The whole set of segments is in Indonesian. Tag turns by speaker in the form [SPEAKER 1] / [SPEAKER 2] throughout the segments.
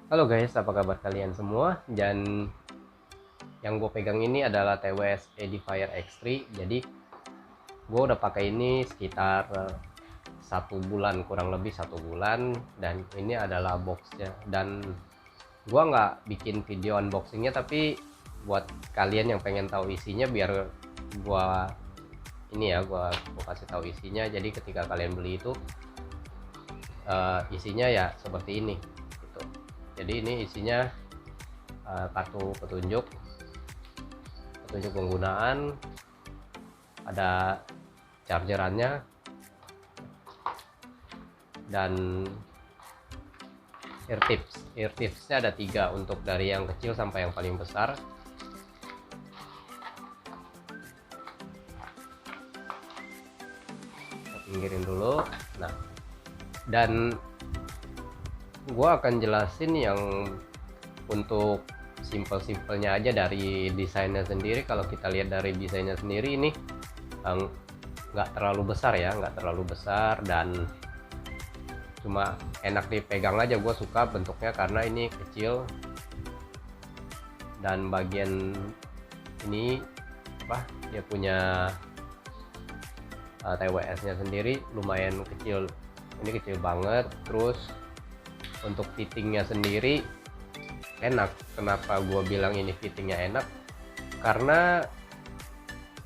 [SPEAKER 1] Halo guys, apa kabar kalian semua? Dan yang gue pegang ini adalah TWS Edifier X3. Jadi gue udah pakai ini sekitar 1 bulan, kurang lebih 1 bulan. Dan ini adalah boxnya. Dan gue nggak bikin video unboxingnya, tapi buat kalian yang pengen tahu isinya, biar gue gue kasih tahu isinya. Jadi ketika kalian beli itu isinya ya seperti ini gitu. Jadi ini isinya kartu petunjuk penggunaan, ada chargerannya, dan ear tipsnya ada 3 untuk dari yang kecil sampai yang paling besar. Kita pinggirin dulu. Nah, dan gua akan jelasin yang untuk simpel-simpelnya aja dari desainnya sendiri. Kalau kita lihat dari desainnya sendiri, ini nggak terlalu besar ya, nggak terlalu besar, dan cuma enak dipegang aja. Gue suka bentuknya karena ini kecil, dan bagian ini dia punya TWS nya sendiri lumayan kecil, ini kecil banget. Terus untuk fittingnya sendiri enak. Kenapa gue bilang ini fittingnya enak? Karena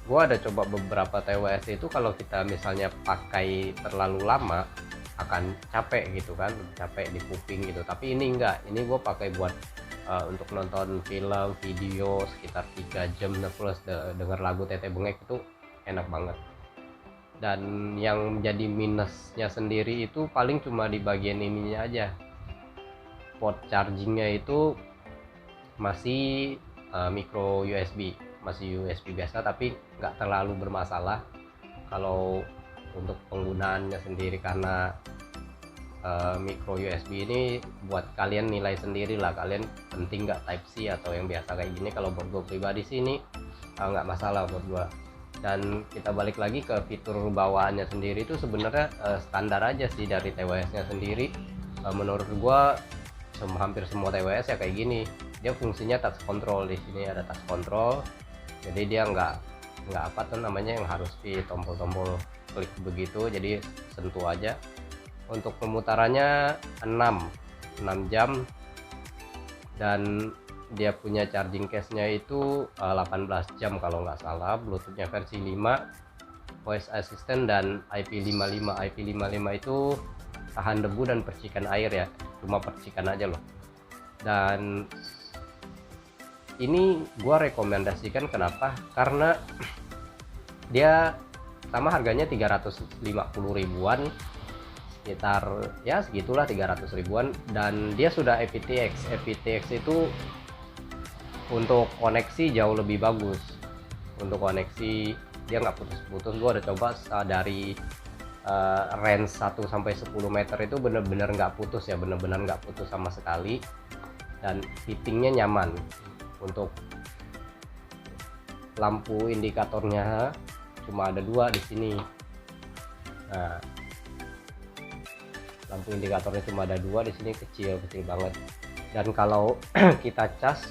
[SPEAKER 1] gue ada coba beberapa TWS itu, kalau kita misalnya pakai terlalu lama akan capek gitu kan, capek di kuping gitu. Tapi ini enggak, ini gue pakai buat untuk nonton film, video sekitar 3 jam plus denger lagu Tete Bengek, itu enak banget. Dan yang jadi minusnya sendiri itu paling cuma di bagian ininya aja. Port chargingnya itu masih micro USB, masih USB biasa, tapi nggak terlalu bermasalah kalau untuk penggunaannya sendiri. Karena micro USB ini buat kalian nilai sendiri lah, kalian penting nggak Type C atau yang biasa kayak gini. Kalau buat gue pribadi sih ini nggak masalah buat gue. Dan kita balik lagi ke fitur bawaannya sendiri, itu sebenarnya standar aja sih dari TWS nya sendiri. Menurut gue hampir semua TWS ya kayak gini. Dia fungsinya touch control, di sini ada touch control, jadi dia nggak apa tuh namanya yang harus di tombol-tombol klik begitu, jadi sentuh aja. Untuk pemutarannya 6 jam, dan dia punya charging case-nya itu 18 jam kalau nggak salah. Bluetooth-nya versi 5, voice assistant dan IP55. IP55 itu tahan debu dan percikan air ya, cuma percikan aja loh. Dan ini gua rekomendasikan, kenapa? Karena dia sama harganya 350 ribuan, sekitar ya segitulah, 300 ribuan. Dan dia sudah aptX itu untuk koneksi jauh lebih bagus. Untuk koneksi dia nggak putus-putus. Gua udah coba dari range 1 sampai 10 meter itu bener-bener nggak putus ya, bener-bener nggak putus sama sekali. Dan fittingnya nyaman. Untuk lampu indikatornya cuma ada 2 di sini. Nah, lampu indikatornya cuma ada 2 di sini, kecil banget. Dan kalau kita cas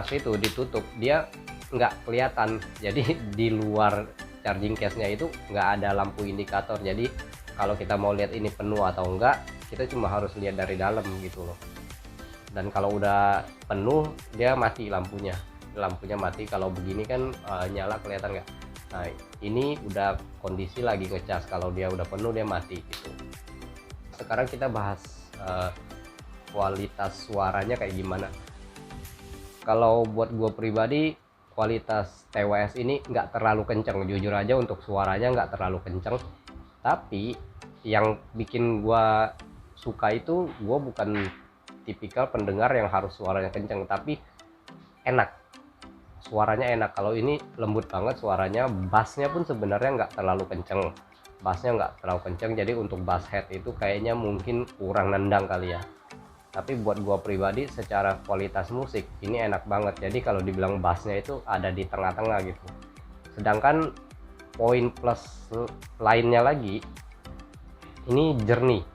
[SPEAKER 1] itu ditutup, dia nggak kelihatan. Jadi di luar charging case-nya itu nggak ada lampu indikator. Jadi kalau kita mau lihat ini penuh atau enggak, kita cuma harus lihat dari dalam gitu loh. Dan kalau udah penuh dia mati lampunya mati. Kalau begini kan nyala, kelihatan nggak? Nah, ini udah kondisi lagi ngecas, kalau dia udah penuh dia mati gitu. Sekarang kita bahas kualitas suaranya kayak gimana. Kalau buat gue pribadi, kualitas TWS ini nggak terlalu kenceng, jujur aja. Untuk suaranya nggak terlalu kenceng, tapi yang bikin gue suka itu, gue bukan tipikal pendengar yang harus suaranya kenceng, tapi enak, suaranya enak. Kalau ini lembut banget suaranya. Bassnya pun sebenarnya nggak terlalu kenceng, jadi untuk bass head itu kayaknya mungkin kurang nendang kali ya. Tapi buat gua pribadi secara kualitas musik ini enak banget. Jadi kalau dibilang bassnya itu ada di tengah-tengah gitu. Sedangkan poin plus lainnya lagi, ini jernih,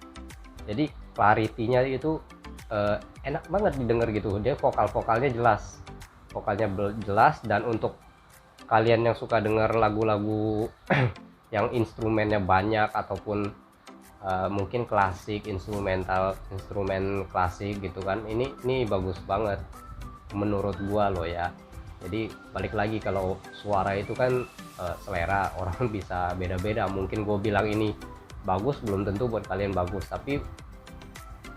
[SPEAKER 1] jadi clarity-nya itu enak banget didengar gitu. Dia vokalnya jelas, jelas. Dan untuk kalian yang suka denger lagu-lagu yang instrumennya banyak ataupun mungkin klasik, instrumen klasik gitu kan, ini bagus banget menurut gua loh ya. Jadi balik lagi, kalau suara itu kan selera orang bisa beda-beda. Mungkin gue bilang ini bagus belum tentu buat kalian bagus, tapi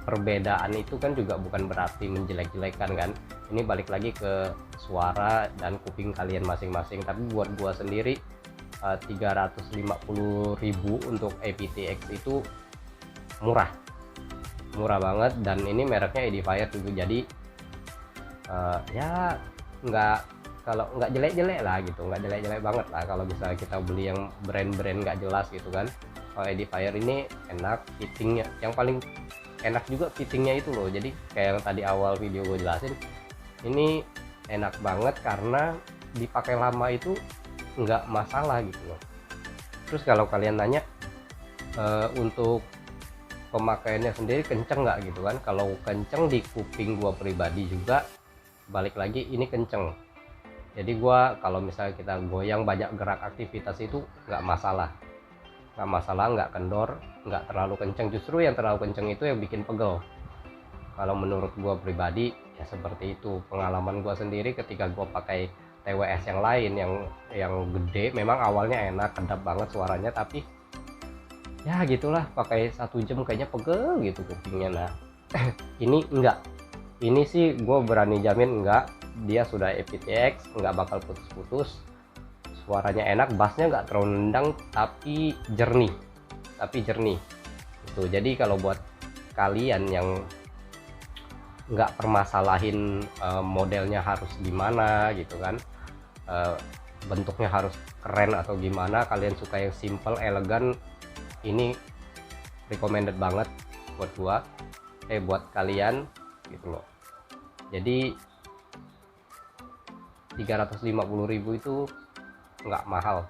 [SPEAKER 1] perbedaan itu kan juga bukan berarti menjelek-jelekan kan. Ini balik lagi ke suara dan kuping kalian masing-masing. Tapi buat gua sendiri 350.000 untuk aptX itu murah banget. Dan ini mereknya Edifier juga, jadi ya nggak jelek-jelek lah gitu, nggak jelek-jelek banget lah kalau misalnya kita beli yang brand-brand nggak jelas gitu kan. Kalau Edifier ini enak, fittingnya yang paling enak juga, fittingnya itu loh. Jadi kayak yang tadi awal video gue jelasin, ini enak banget karena dipakai lama itu nggak masalah gitu loh. Terus kalau kalian nanya untuk pemakaiannya sendiri kenceng nggak gitu kan, kalau kenceng di kuping gua pribadi juga balik lagi ini kenceng. Jadi gua kalau misalnya kita goyang banyak gerak aktivitas itu nggak masalah, nggak kendor, nggak terlalu kenceng. Justru yang terlalu kenceng itu yang bikin pegel. Kalau menurut gua pribadi ya seperti itu. Pengalaman gua sendiri ketika gua pakai TWS yang lain yang gede, memang awalnya enak, kedap banget suaranya, tapi ya gitulah, pakai 1 jam kayaknya pegel gitu kupingnya. Nah ini enggak, ini sih gue berani jamin enggak, dia sudah aptX, nggak bakal putus-putus, suaranya enak, bassnya nggak terlalu nendang tapi jernih itu. Jadi kalau buat kalian yang nggak permasalahin modelnya harus gimana gitu kan, bentuknya harus keren atau gimana, kalian suka yang simple elegan, ini recommended banget buat gua, buat kalian gitu loh. Jadi 350.000 itu nggak mahal